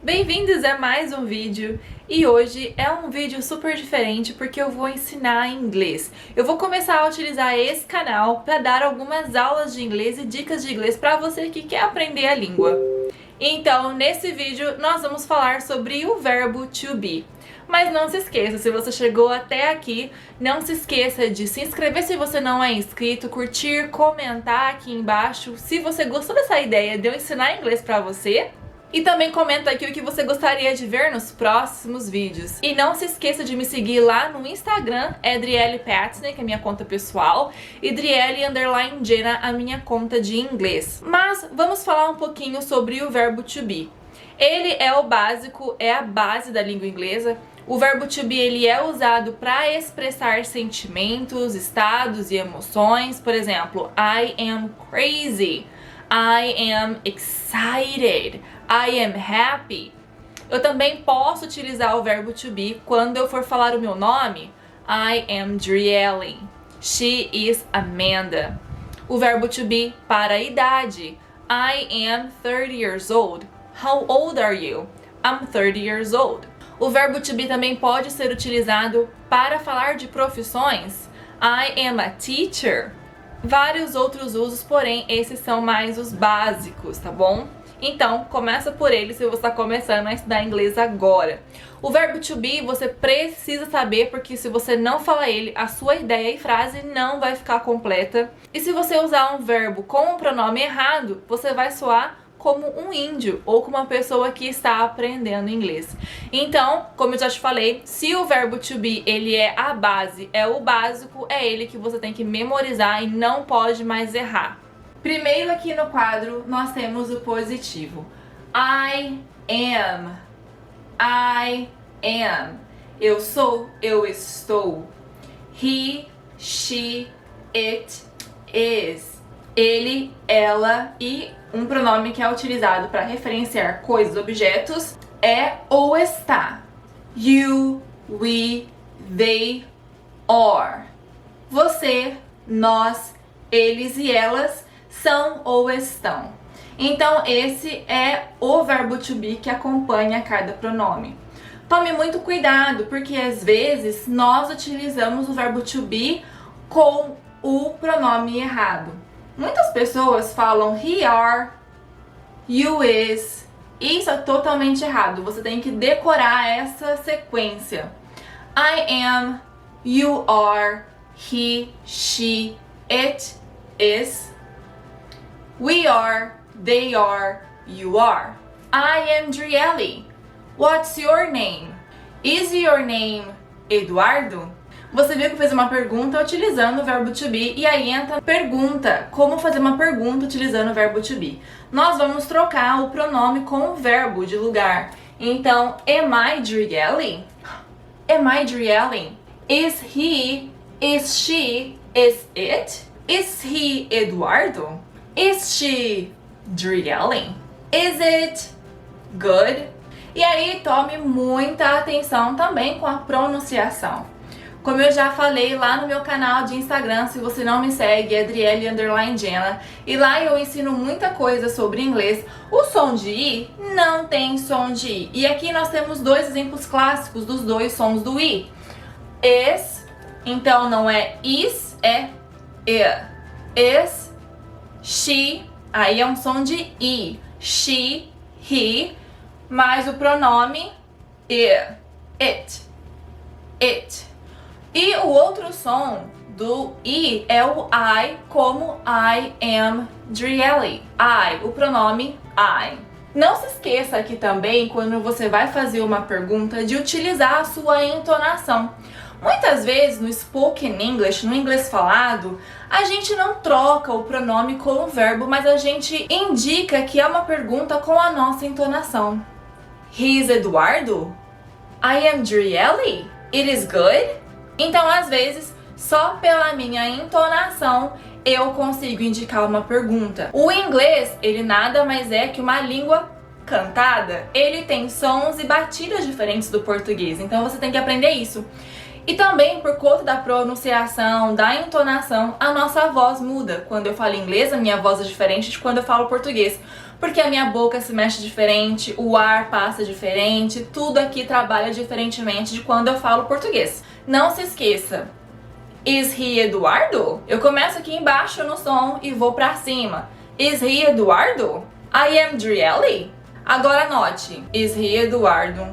Bem-vindos a mais um vídeo e hoje é um vídeo super diferente porque eu vou ensinar inglês. Eu vou começar a utilizar esse canal para dar algumas aulas de inglês e dicas de inglês para você que quer aprender a língua. Então, nesse vídeo nós vamos falar sobre o verbo to be. Mas não se esqueça, se você chegou até aqui, não se esqueça de se inscrever se você não é inscrito, curtir, comentar aqui embaixo se você gostou dessa ideia de eu ensinar inglês pra você. E também comenta aqui o que você gostaria de ver nos próximos vídeos. E não se esqueça de me seguir lá no Instagram, é Driele Patsney, que é a minha conta pessoal, e Driele_Jenna, a minha conta de inglês. Mas vamos falar um pouquinho sobre o verbo to be. Ele é o básico, é a base da língua inglesa. O verbo to be ele é usado para expressar sentimentos, estados e emoções. Por exemplo, I am crazy, I am excited, I am happy. Eu também posso utilizar o verbo to be quando eu for falar o meu nome. I am Driele, she is Amanda. O verbo to be para a idade. I am 30 years old. How old are you? I'm 30 years old. O verbo to be também pode ser utilizado para falar de profissões. I am a teacher. Vários outros usos, porém esses são mais os básicos, tá bom? Então, começa por ele se você está começando a estudar inglês agora. O verbo to be você precisa saber, porque se você não falar ele, a sua ideia e frase não vai ficar completa. E se você usar um verbo com um pronome errado, você vai soar como um índio ou como uma pessoa que está aprendendo inglês. Então, como eu já te falei, se o verbo to be ele é a base, é o básico, é ele que você tem que memorizar e não pode mais errar. Primeiro aqui no quadro nós temos o positivo. I am. I am. Eu sou, eu estou. He, she, it is. Ele, ela e um pronome que é utilizado para referenciar coisas, objetos, é ou está. You, we, they, are. Você, nós, eles e elas são ou estão. Então esse é o verbo to be que acompanha cada pronome. Tome muito cuidado, porque às vezes nós utilizamos o verbo to be com o pronome errado. Muitas pessoas falam he are, you is. Isso é totalmente errado. Você tem que decorar essa sequência. I am, you are, he, she, it is. We are, they are, you are. I am Driele. What's your name? Is your name Eduardo? Você viu que eu fiz uma pergunta utilizando o verbo to be e aí entra a pergunta. Como fazer uma pergunta utilizando o verbo to be? Nós vamos trocar o pronome com o verbo de lugar. Então, am I Driele? Am I Driele? Is he? Is she? Is it? Is he Eduardo? Is she Driele? Is it good? E aí tome muita atenção também com a pronunciação. Como eu já falei lá no meu canal de Instagram, se você não me segue, é Driele_Jenna, e lá eu ensino muita coisa sobre inglês. O som de I não tem som de I. E aqui nós temos dois exemplos clássicos dos dois sons do I. Is, então não é is, é I. Is, she, aí é um som de I. She, he, mais o pronome I. It. It. E o outro som do I é o I, como I am Driele. I, o pronome I. Não se esqueça aqui também, quando você vai fazer uma pergunta, de utilizar a sua entonação. Muitas vezes no spoken English, no inglês falado, a gente não troca o pronome com o verbo, mas a gente indica que é uma pergunta com a nossa entonação. He is Eduardo? I am Driele? It is good? Então, às vezes, só pela minha entonação eu consigo indicar uma pergunta. O inglês, ele nada mais é que uma língua cantada. Ele tem sons e batidas diferentes do português, então você tem que aprender isso. E também, por conta da pronunciação, da entonação, a nossa voz muda. Quando eu falo inglês, a minha voz é diferente de quando eu falo português. porque a minha boca se mexe diferente, o ar passa diferente, tudo aqui trabalha diferentemente de quando eu falo português. Não se esqueça, is he Eduardo? Eu começo aqui embaixo no som e vou pra cima. Is he Eduardo? I am Driele? Agora note, is he Eduardo?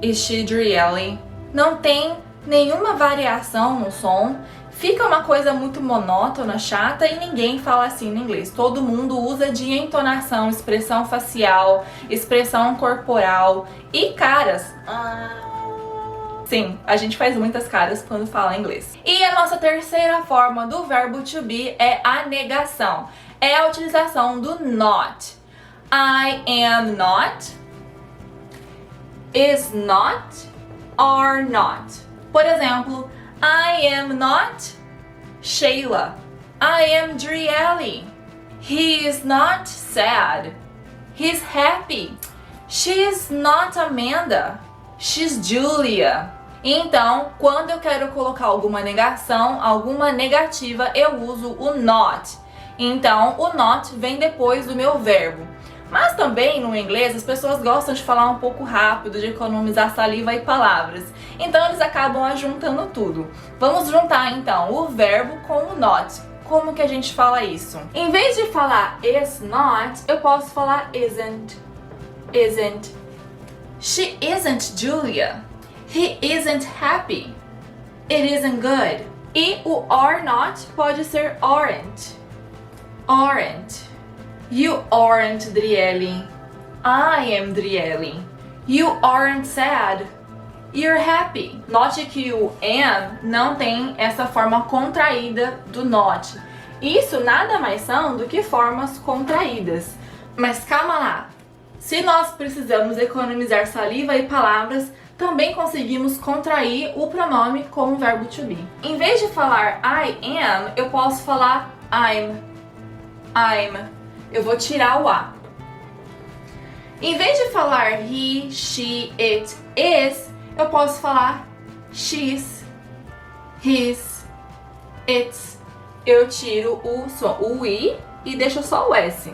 Is she Driele? Não tem nenhuma variação no som. Fica uma coisa muito monótona, chata e ninguém fala assim no inglês. Todo mundo usa de entonação, expressão facial, expressão corporal e caras. Sim, a gente faz muitas caras quando fala inglês. E a nossa terceira forma do verbo to be é a negação. É a utilização do not. I am not, is not, are not. Por exemplo, I am not Sheila. I am Driele. He is not sad. He's happy. She is not Amanda. She's Julia. Então, quando eu quero colocar alguma negação, alguma negativa, eu uso o not. Então, o not vem depois do meu verbo. Mas também no inglês as pessoas gostam de falar um pouco rápido, de economizar saliva e palavras. Então eles acabam ajuntando tudo. Vamos juntar então o verbo com o not. Como que a gente fala isso? Em vez de falar is not, eu posso falar isn't. Isn't. She isn't Julia. He isn't happy. It isn't good. E o are not pode ser aren't. Aren't. You aren't Driele. I am Driele. You aren't sad. You're happy. Note que o am não tem essa forma contraída do not. Isso nada mais são do que formas contraídas. Mas calma lá. Se nós precisamos economizar saliva e palavras, também conseguimos contrair o pronome com o verbo to be. Em vez de falar I am, eu posso falar I'm. I'm. Eu vou tirar o A. Em vez de falar he, she, it, is, eu posso falar she's, his, its. Eu tiro o I e deixo só o S.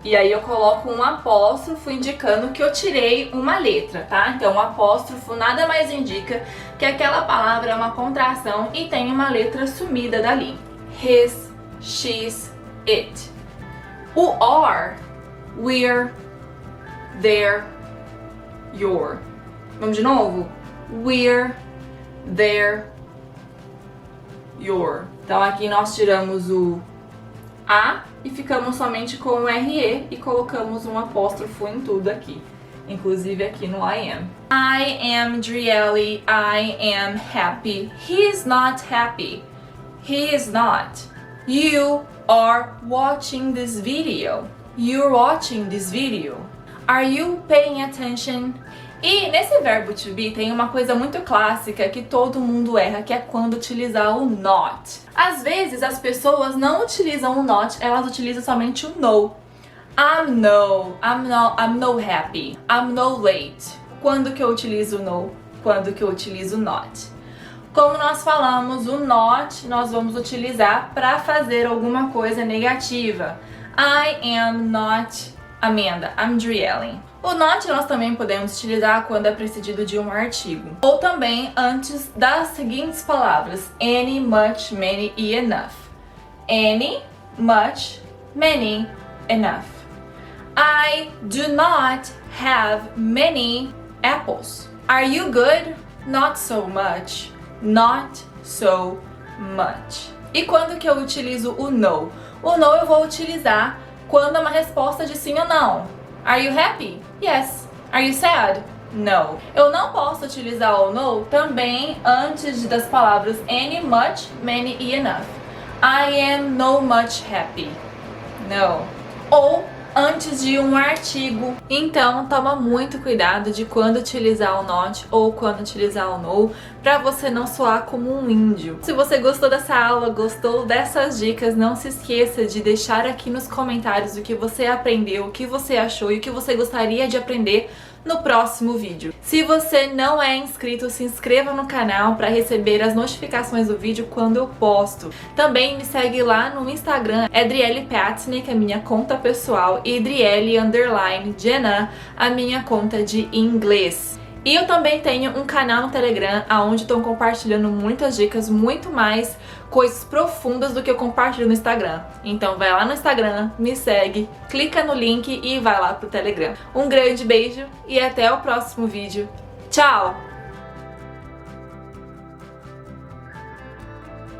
E aí eu coloco um apóstrofo indicando que eu tirei uma letra, tá? Então o apóstrofo nada mais indica que aquela palavra é uma contração e tem uma letra sumida dali. His, she's, it. O are, we're, their, your. Vamos de novo? We're, their, your. Então aqui nós tiramos o A e ficamos somente com o RE e colocamos um apóstrofo em tudo aqui. Inclusive aqui no I am. I am Driele, I am happy. He is not happy. He is not. You are watching this video. You're watching this video. Are you paying attention? E nesse verbo to be tem uma coisa muito clássica que todo mundo erra, que é quando utilizar o not. Às vezes as pessoas não utilizam o not, elas utilizam somente o no. I'm no happy. I'm no late. Quando que eu utilizo o no? Quando que eu utilizo o not? Como nós falamos, o not nós vamos utilizar para fazer alguma coisa negativa. I am not Amanda, I'm Driele. O not nós também podemos utilizar quando é precedido de um artigo. Ou também antes das seguintes palavras: any, much, many e enough. Any, much, many, enough. I do not have many apples. Are you good? Not so much. Not so much. E quando que eu utilizo o no? O no eu vou utilizar quando é uma resposta de sim ou não. Are you happy? Yes. Are you sad? No. Eu não posso utilizar o no também antes das palavras any, much, many e enough. I am no much happy. No. Ou antes de um artigo. Então, toma muito cuidado de quando utilizar o not ou quando utilizar o no, para você não soar como um índio. Se você gostou dessa aula, gostou dessas dicas, não se esqueça de deixar aqui nos comentários o que você aprendeu, o que você achou e o que você gostaria de aprender no próximo vídeo. Se você não é inscrito, se inscreva no canal para receber as notificações do vídeo quando eu posto. Também me segue lá no Instagram, Adriele Patney, que é a minha conta pessoal, e Adriele_Jenna, a minha conta de inglês. E eu também tenho um canal no Telegram, onde estou compartilhando muitas dicas, muito mais coisas profundas do que eu compartilho no Instagram. Então vai lá no Instagram, me segue, clica no link e vai lá pro Telegram. Um grande beijo e até o próximo vídeo. Tchau!